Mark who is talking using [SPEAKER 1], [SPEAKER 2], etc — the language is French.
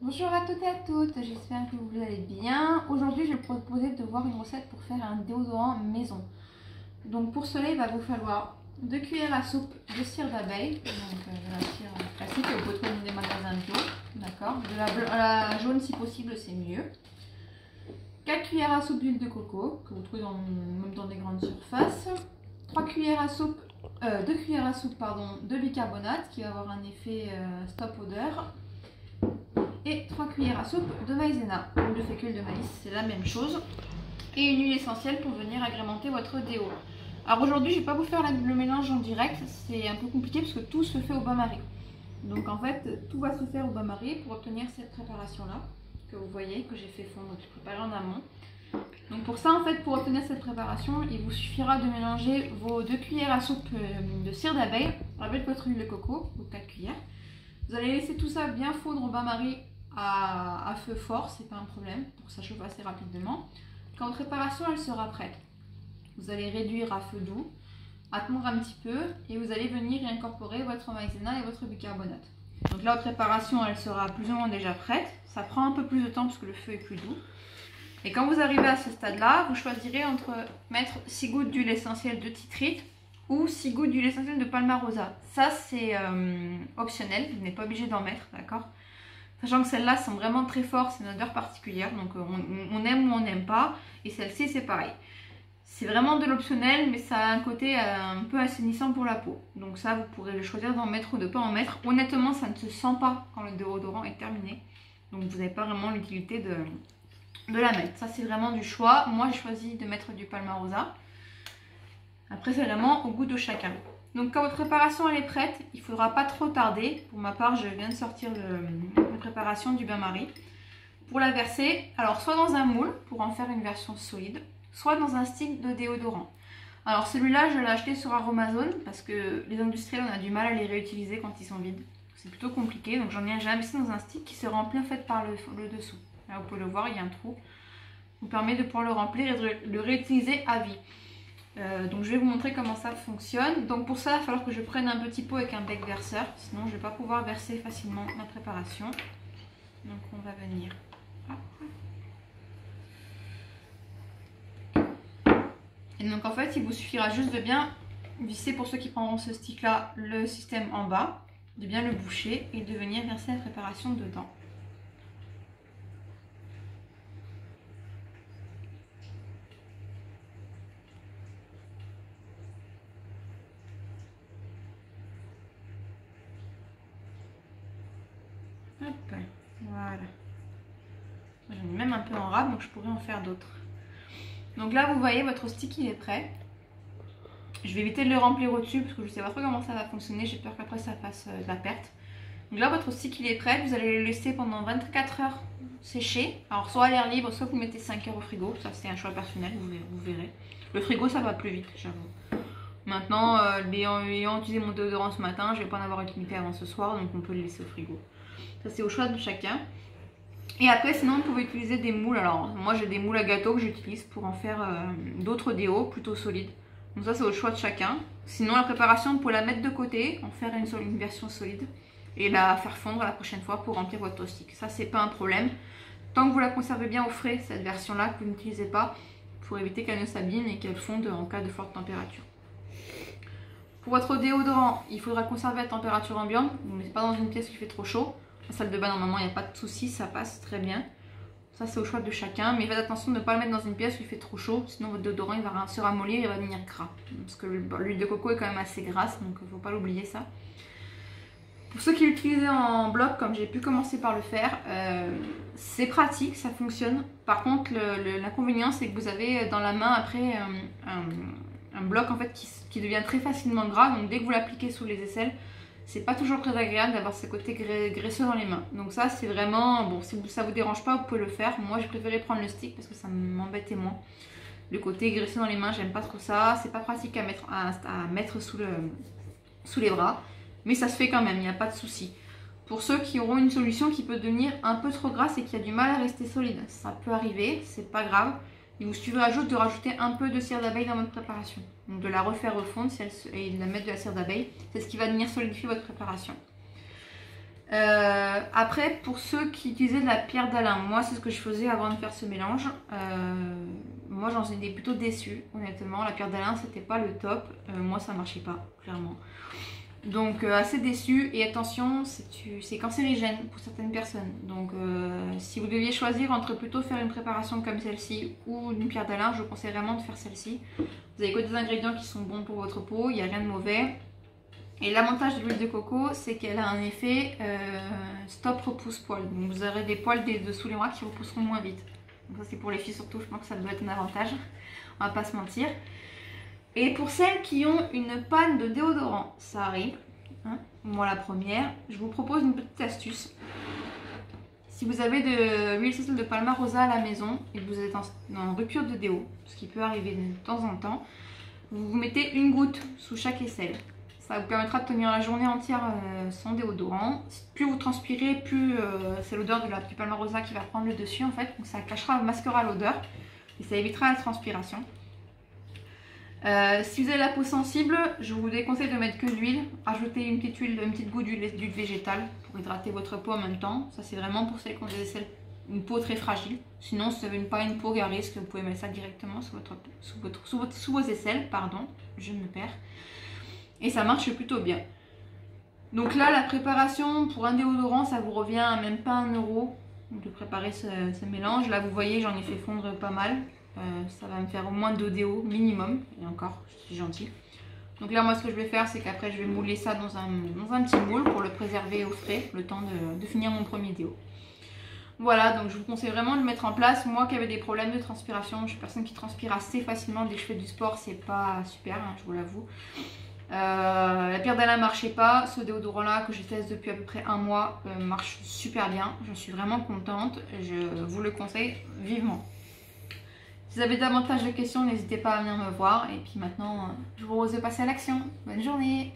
[SPEAKER 1] Bonjour à toutes et à toutes, j'espère que vous allez bien. Aujourd'hui, je vais vous proposer de voir une recette pour faire un déodorant maison. Donc pour cela, il va vous falloir 2 cuillères à soupe de cire d'abeille, donc de la cire classique que vous pouvez trouver dans des magasins bio, d'accord. La jaune si possible, c'est mieux. 4 cuillères à soupe d'huile de coco, que vous trouvez même dans des grandes surfaces. 2 cuillères à soupe de bicarbonate qui va avoir un effet stop odeur. Et 3 cuillères à soupe de maïzena ou de fécule de maïs, c'est la même chose. Et une huile essentielle pour venir agrémenter votre déo. Alors aujourd'hui, je ne vais pas vous faire le mélange en direct, c'est un peu compliqué parce que tout se fait au bain-marie. Donc en fait, tout va se faire au bain-marie pour obtenir cette préparation-là, que vous voyez, que j'ai fait fondre, que j'ai préparé en amont. Donc pour ça, en fait, pour obtenir cette préparation, il vous suffira de mélanger vos 2 cuillères à soupe de cire d'abeille avec votre huile de coco, ou 4 cuillères. Vous allez laisser tout ça bien fondre au bain-marie à feu fort, c'est pas un problème, pour que ça chauffe assez rapidement. Quand votre préparation elle sera prête, vous allez réduire à feu doux, attendre un petit peu et vous allez venir y incorporer votre maïzena et votre bicarbonate. Donc là, votre préparation elle sera plus ou moins déjà prête, ça prend un peu plus de temps parce que le feu est plus doux. Et quand vous arrivez à ce stade-là, vous choisirez entre mettre 6 gouttes d'huile essentielle de titrite ou 6 gouttes d'huile essentielle de palmarosa. Ça c'est optionnel, vous n'êtes pas obligé d'en mettre, d'accord? Sachant que celles-là sont vraiment très fortes, c'est une odeur particulière, donc on aime ou on n'aime pas. Et celle-ci c'est pareil. C'est vraiment de l'optionnel, mais ça a un côté un peu assainissant pour la peau. Donc ça, vous pourrez le choisir d'en mettre ou de ne pas en mettre. Honnêtement, ça ne se sent pas quand le déodorant est terminé. Donc vous n'avez pas vraiment l'utilité de la mettre. Ça c'est vraiment du choix. Moi j'ai choisi de mettre du palmarosa. Après c'est vraiment au goût de chacun. Donc quand votre préparation elle est prête, il ne faudra pas trop tarder. Pour ma part, je viens de sortir la préparation du bain-marie. Pour la verser, alors soit dans un moule pour en faire une version solide, soit dans un stick de déodorant. Alors celui-là, je l'ai acheté sur Aromazone parce que les industriels, on a du mal à les réutiliser quand ils sont vides. C'est plutôt compliqué, donc j'en ai investi dans un stick qui se remplit en fait par le dessous. Là, vous pouvez le voir, il y a un trou. Ça vous permet de pouvoir le remplir et de le réutiliser à vie. Donc je vais vous montrer comment ça fonctionne. Donc pour ça, il va falloir que je prenne un petit pot avec un bec verseur, sinon je ne vais pas pouvoir verser facilement ma préparation. Donc on va venir. Et donc en fait, il vous suffira juste de bien visser, pour ceux qui prendront ce stick là, le système en bas, de bien le boucher et de venir verser la préparation dedans. Hop, voilà. J'en ai même un peu en rab, donc je pourrais en faire d'autres. Donc là, vous voyez, votre stick il est prêt. Je vais éviter de le remplir au-dessus parce que je ne sais pas trop comment ça va fonctionner. J'ai peur qu'après ça fasse de la perte. Donc là, votre stick il est prêt. Vous allez le laisser pendant 24 heures sécher. Alors soit à l'air libre, soit vous mettez 5 heures au frigo. Ça c'est un choix personnel, vous verrez. Le frigo ça va plus vite, j'avoue. Maintenant, ayant utilisé mon déodorant ce matin, je ne vais pas en avoir utilisé avant ce soir, donc on peut le laisser au frigo. Ça c'est au choix de chacun. Et après, sinon, vous pouvez utiliser des moules. Alors, moi j'ai des moules à gâteau que j'utilise pour en faire d'autres déos plutôt solides. Donc ça c'est au choix de chacun. Sinon la préparation, vous pouvez la mettre de côté, en faire une version solide et la faire fondre la prochaine fois pour remplir votre stick. Ça c'est pas un problème. Tant que vous la conservez bien au frais, cette version là que vous n'utilisez pas, pour éviter qu'elle ne s'abîme et qu'elle fonde en cas de forte température. Pour votre déodorant, il faudra conserver à température ambiante. Vous ne mettez pas dans une pièce qui fait trop chaud. La salle de bain normalement il n'y a pas de souci, ça passe très bien. Ça c'est au choix de chacun, mais faites attention de ne pas le mettre dans une pièce où il fait trop chaud, sinon votre déodorant il va se ramollir et il va devenir gras. Parce que l'huile de coco est quand même assez grasse, donc il ne faut pas l'oublier ça. Pour ceux qui l'utilisent en bloc, comme j'ai pu commencer par le faire, c'est pratique, ça fonctionne. Par contre, l'inconvénient c'est que vous avez dans la main après un bloc en fait qui devient très facilement gras, donc dès que vous l'appliquez sous les aisselles, c'est pas toujours très agréable d'avoir ce côté graisseux dans les mains. Donc ça c'est vraiment, bon, si ça vous dérange pas, vous pouvez le faire. Moi j'ai préféré prendre le stick parce que ça m'embêtait moins. Le côté graisseux dans les mains, j'aime pas trop ça. C'est pas pratique à mettre sous les bras. Mais ça se fait quand même, il n'y a pas de souci. Pour ceux qui auront une solution qui peut devenir un peu trop grasse et qui a du mal à rester solide, ça peut arriver, c'est pas grave. Il vous suffira juste de rajouter un peu de cire d'abeille dans votre préparation. Donc de la refaire refondre et de la mettre de la cire d'abeille. C'est ce qui va venir solidifier votre préparation. Après, pour ceux qui utilisaient de la pierre d'Alain, moi c'est ce que je faisais avant de faire ce mélange. Moi j'en étais plutôt déçue, honnêtement. La pierre d'Alain c'était pas le top. Moi ça marchait pas, clairement. Donc assez déçue. Et attention, c'est cancérigène pour certaines personnes. Donc si vous deviez choisir entre plutôt faire une préparation comme celle-ci ou une pierre d'Alain, je conseille vraiment de faire celle-ci. Vous avez que des ingrédients qui sont bons pour votre peau, il n'y a rien de mauvais. Et l'avantage de l'huile de coco, c'est qu'elle a un effet stop repousse poils. Donc vous aurez des poils dessous les bras qui repousseront moins vite. Donc ça c'est pour les filles surtout, je pense que ça doit être un avantage. On va pas se mentir. Et pour celles qui ont une panne de déodorant, ça arrive. Hein, moi la première, je vous propose une petite astuce. Si vous avez de l'huile essentielle de Palmarosa à la maison et que vous êtes en rupture de déo, ce qui peut arriver de temps en temps, vous mettez une goutte sous chaque aisselle. Ça vous permettra de tenir la journée entière sans déodorant. Plus vous transpirez, plus c'est l'odeur du Palmarosa qui va prendre le dessus en fait. Donc ça cachera, masquera l'odeur et ça évitera la transpiration. Si vous avez la peau sensible, je vous déconseille de mettre que de l'huile. Ajoutez une petite goutte d'huile végétale pour hydrater votre peau en même temps. Ça c'est vraiment pour celles qui ont une peau très fragile. Sinon, si vous n'avez pas une peau à risque, vous pouvez mettre ça directement sous vos aisselles. Pardon, je me perds. Et ça marche plutôt bien. Donc là, la préparation pour un déodorant, ça vous revient à même pas 1 € de préparer ce mélange. Là, vous voyez, j'en ai fait fondre pas mal. Ça va me faire au moins 2 déos minimum. Et encore, je suis gentille. Donc là, moi, ce que je vais faire, c'est qu'après, je vais mouler ça dans un petit moule pour le préserver au frais, le temps de finir mon premier déo. Voilà, donc je vous conseille vraiment de le mettre en place. Moi qui avais des problèmes de transpiration, je suis une personne qui transpire assez facilement dès que je fais du sport, c'est pas super, hein, je vous l'avoue. La pierre d'Alain marchait pas, ce déodorant là que je teste depuis à peu près 1 mois marche super bien, je suis vraiment contente, je vous le conseille vivement. Si vous avez davantage de questions, n'hésitez pas à venir me voir et puis maintenant je vous propose de passer à l'action. Bonne journée!